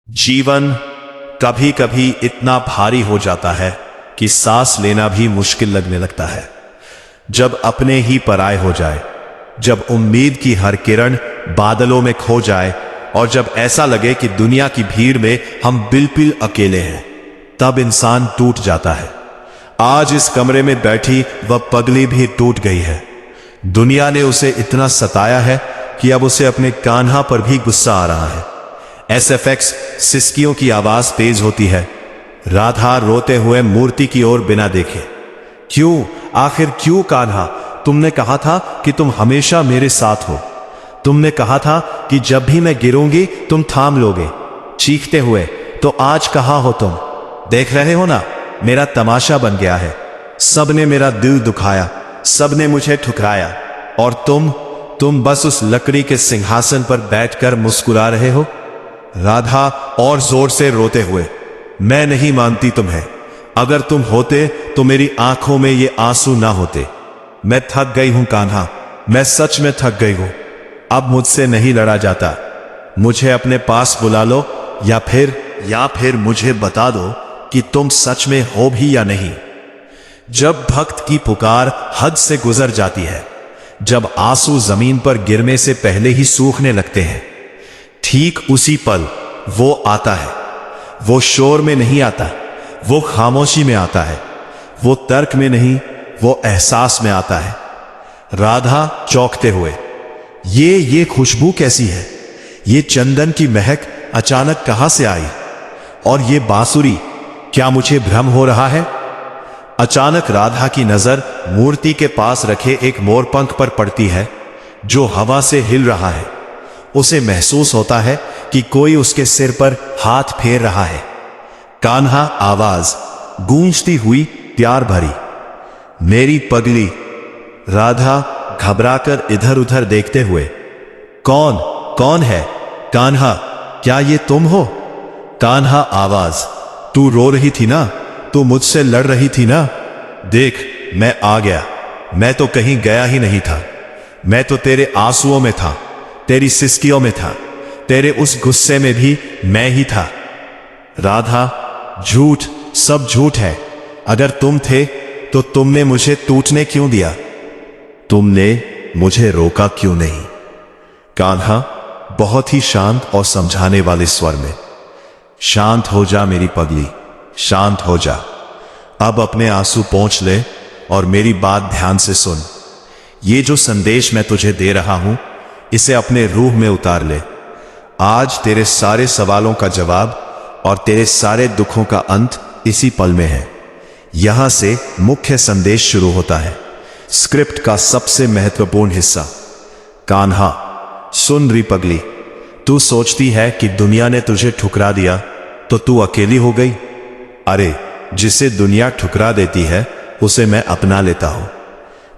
जीवन कभी कभी इतना भारी हो जाता है कि सांस लेना भी मुश्किल लगने लगता है। जब अपने ही पराये हो जाए, जब उम्मीद की हर किरण बादलों में खो जाए और जब ऐसा लगे कि दुनिया की भीड़ में हम बिल्कुल अकेले हैं, तब इंसान टूट जाता है। आज इस कमरे में बैठी वह पगली भी टूट गई है। दुनिया ने उसे इतना सताया है कि अब उसे अपने कान्हा पर भी गुस्सा आ रहा है। एसएफएक्स सिसकियों की आवाज तेज होती है। राधा रोते हुए मूर्ति की ओर बिना देखे, क्यों, आखिर क्यों कान्हा? तुमने कहा था कि तुम हमेशा मेरे साथ हो। तुमने कहा था कि जब भी मैं गिरूंगी तुम थाम लोगे। चीखते हुए, तो आज कहां हो तुम? देख रहे हो ना, मेरा तमाशा बन गया है। सबने मेरा दिल दुखाया, सबने मुझे ठुकराया, और तुम बस उस लकड़ी के सिंहासन पर बैठकर मुस्कुरा रहे हो। राधा और जोर से रोते हुए, मैं नहीं मानती तुम्हें। अगर तुम होते तो मेरी आंखों में ये आंसू ना होते। मैं थक गई हूं कान्हा, मैं सच में थक गई हूं। अब मुझसे नहीं लड़ा जाता। मुझे अपने पास बुला लो, या फिर मुझे बता दो कि तुम सच में हो भी या नहीं। जब भक्त की पुकार हद से गुजर जाती है, जब आंसू जमीन पर गिरने से पहले ही सूखने लगते हैं, ठीक उसी पल वो आता है। वो शोर में नहीं आता, वो खामोशी में आता है। वो तर्क में नहीं, वो एहसास में आता है। राधा चौंकते हुए, ये खुशबू कैसी है? ये चंदन की महक अचानक कहां से आई? और ये बांसुरी, क्या मुझे भ्रम हो रहा है? अचानक राधा की नजर मूर्ति के पास रखे एक मोरपंख पर पड़ती है, जो हवा से हिल रहा है। उसे महसूस होता है कि कोई उसके सिर पर हाथ फेर रहा है। कान्हा आवाज गूंजती हुई, प्यार भरी, मेरी पगली। राधा घबराकर इधर उधर देखते हुए, कौन है? कान्हा, क्या ये तुम हो? कान्हा आवाज, तू रो रही थी ना, तू मुझसे लड़ रही थी ना? देख, मैं आ गया। मैं तो कहीं गया ही नहीं था। मैं तो तेरे आंसुओं में था, तेरी सिसकियों में था, तेरे उस गुस्से में भी मैं ही था। राधा, झूठ, सब झूठ है। अगर तुम थे तो तुमने मुझे टूटने क्यों दिया? तुमने मुझे रोका क्यों नहीं? कान्हा बहुत ही शांत और समझाने वाले स्वर में, शांत हो जा मेरी पगली, शांत हो जा। अब अपने आंसू पोंछ ले और मेरी बात ध्यान से सुन। ये जो संदेश मैं तुझे दे रहा हूं, इसे अपने रूह में उतार ले। आज तेरे सारे सवालों का जवाब और तेरे सारे दुखों का अंत इसी पल में है। यहां से मुख्य संदेश शुरू होता है, स्क्रिप्ट का सबसे महत्वपूर्ण हिस्सा। कान्हा, सुन री पगली, तू सोचती है कि दुनिया ने तुझे ठुकरा दिया तो तू अकेली हो गई। अरे, जिसे दुनिया ठुकरा देती है उसे मैं अपना लेता हूं।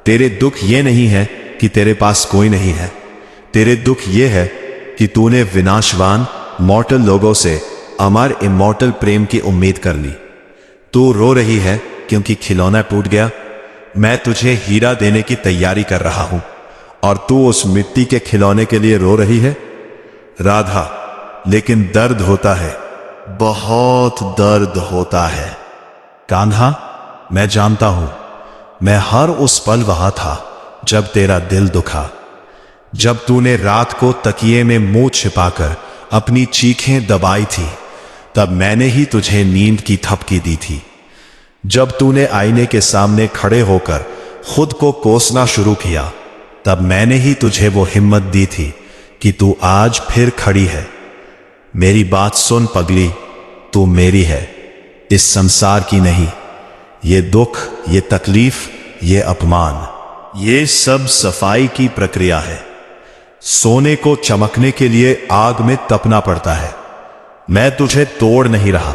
तेरे दुख ये नहीं है कि तेरे पास कोई नहीं है। तेरे दुख ये है कि तूने विनाशवान मॉर्टल लोगों से अमर इमॉर्टल प्रेम की उम्मीद कर ली। तू रो रही है क्योंकि खिलौना टूट गया। मैं तुझे हीरा देने की तैयारी कर रहा हूं और तू उस मिट्टी के खिलौने के लिए रो रही है। राधा, लेकिन दर्द होता है, बहुत दर्द होता है। कान्हा, मैं जानता हूं, मैं हर उस पल वहां था जब तेरा दिल दुखा, जब तूने रात को तकिए में मुंह छिपाकर अपनी चीखें दबाई थी। तब मैंने ही तुझे नींद की थपकी दी थी। जब तूने आईने के सामने खड़े होकर खुद को कोसना शुरू किया, तब मैंने ही तुझे वो हिम्मत दी थी कि तू आज फिर खड़ी है। मेरी बात सुन पगली, तू मेरी है, इस संसार की नहीं। ये दुख, ये तकलीफ, ये अपमान, ये सब सफाई की प्रक्रिया है। सोने को चमकने के लिए आग में तपना पड़ता है। मैं तुझे तोड़ नहीं रहा,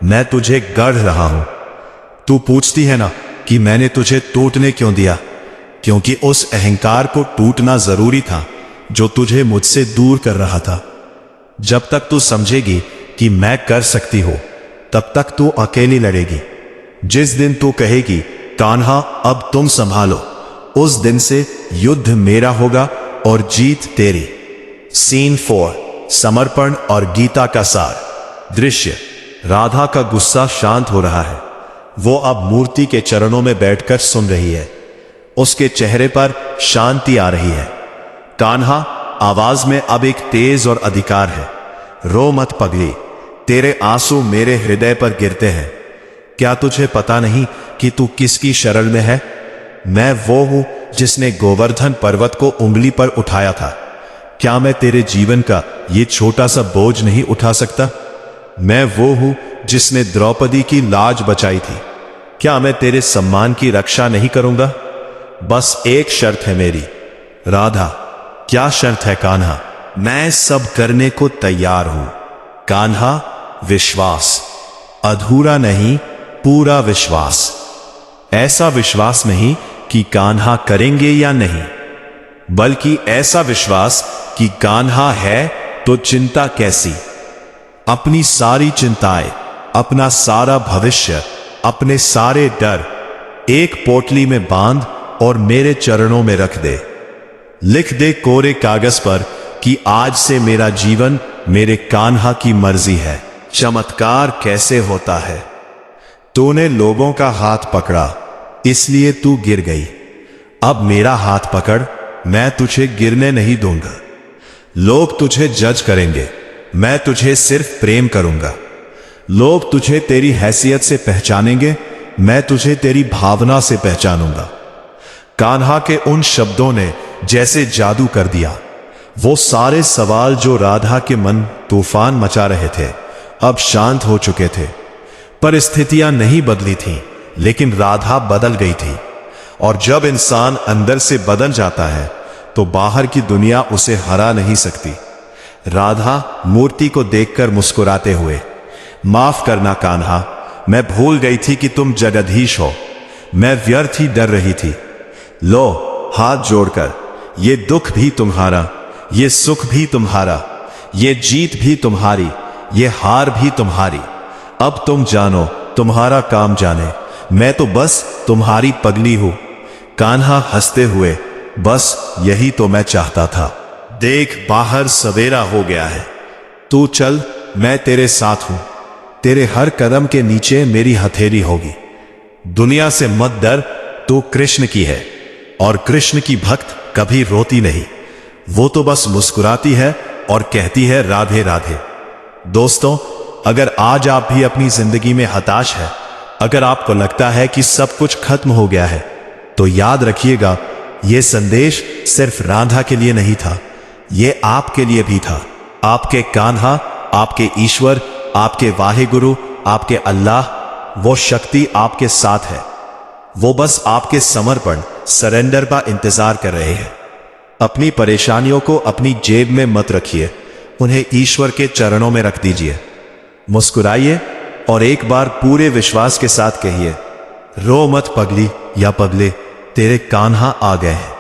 मैं तुझे गढ़ रहा हूं। तू पूछती है ना कि मैंने तुझे टूटने क्यों दिया? क्योंकि उस अहंकार को टूटना जरूरी था जो तुझे मुझसे दूर कर रहा था। जब तक तू समझेगी कि मैं कर सकती हूं, तब तक तू अकेली लड़ेगी। जिस दिन तू कहेगी, कान्हा अब तुम संभालो, उस दिन से युद्ध मेरा होगा और जीत तेरी। सीन 4, समर्पण और गीता का सार। दृश्य। राधा का गुस्सा शांत हो रहा है। वो अब मूर्ति के चरणों में बैठकर सुन रही है। उसके चेहरे पर शांति आ रही है। कान्हा, आवाज में अब एक तेज और अधिकार है। रो मत पगली, तेरे आंसू मेरे हृदय पर गिरते हैं। क्या तुझे पता नहीं कि तू किसकी शरण में है? मैं वो हूं जिसने गोवर्धन पर्वत को उंगली पर उठाया था। क्या मैं तेरे जीवन का ये छोटा सा बोझ नहीं उठा सकता? मैं वो हूं जिसने द्रौपदी की लाज बचाई थी। क्या मैं तेरे सम्मान की रक्षा नहीं करूंगा? बस एक शर्त है मेरी। राधा, क्या शर्त है कान्हा? मैं सब करने को तैयार हूं। कान्हा, विश्वास, अधूरा नहीं, पूरा विश्वास। ऐसा विश्वास नहीं कि कान्हा करेंगे या नहीं, बल्कि ऐसा विश्वास कि कान्हा है तो चिंता कैसी। अपनी सारी चिंताएं, अपना सारा भविष्य, अपने सारे डर एक पोटली में बांध और मेरे चरणों में रख दे। लिख दे कोरे कागज पर कि आज से मेरा जीवन मेरे कान्हा की मर्जी है। चमत्कार कैसे होता है? तूने लोगों का हाथ पकड़ा, इसलिए तू गिर गई। अब मेरा हाथ पकड़, मैं तुझे गिरने नहीं दूंगा। लोग तुझे जज करेंगे, मैं तुझे सिर्फ प्रेम करूंगा। लोग तुझे तेरी हैसियत से पहचानेंगे, मैं तुझे तेरी भावना से पहचानूंगा। कान्हा के उन शब्दों ने जैसे जादू कर दिया। वो सारे सवाल जो राधा के मन तूफान मचा रहे थे, अब शांत हो चुके थे। परिस्थितियां नहीं बदली थीं, लेकिन राधा बदल गई थी। और जब इंसान अंदर से बदल जाता है तो बाहर की दुनिया उसे हरा नहीं सकती। राधा मूर्ति को देखकर मुस्कुराते हुए, माफ करना कान्हा, मैं भूल गई थी कि तुम जगदीश हो। मैं व्यर्थ ही डर रही थी। लो, हाथ जोड़कर, ये दुख भी तुम्हारा, ये सुख भी तुम्हारा, ये जीत भी तुम्हारी, ये हार भी तुम्हारी। अब तुम जानो, तुम्हारा काम जाने, मैं तो बस तुम्हारी पगली हूं। कान्हा हंसते हुए, बस यही तो मैं चाहता था। देख, बाहर सवेरा हो गया है। तू चल, मैं तेरे साथ हूं। तेरे हर कदम के नीचे मेरी हथेली होगी। दुनिया से मत डर, तू कृष्ण की है, और कृष्ण की भक्त कभी रोती नहीं। वो तो बस मुस्कुराती है और कहती है राधे राधे। दोस्तों, अगर आज आप भी अपनी जिंदगी में हताश है, अगर आपको लगता है कि सब कुछ खत्म हो गया है, तो याद रखिएगा, यह संदेश सिर्फ राधा के लिए नहीं था, यह आपके लिए भी था। आपके कान्हा, आपके ईश्वर, आपके वाहेगुरु, आपके अल्लाह, वो शक्ति आपके साथ है। वो बस आपके समर्पण, सरेंडर का इंतजार कर रहे हैं। अपनी परेशानियों को अपनी जेब में मत रखिए, उन्हें ईश्वर के चरणों में रख दीजिए। मुस्कुराइए और एक बार पूरे विश्वास के साथ कहिए, रो मत पगली या पगले, तेरे कान्हा आ गए हैं।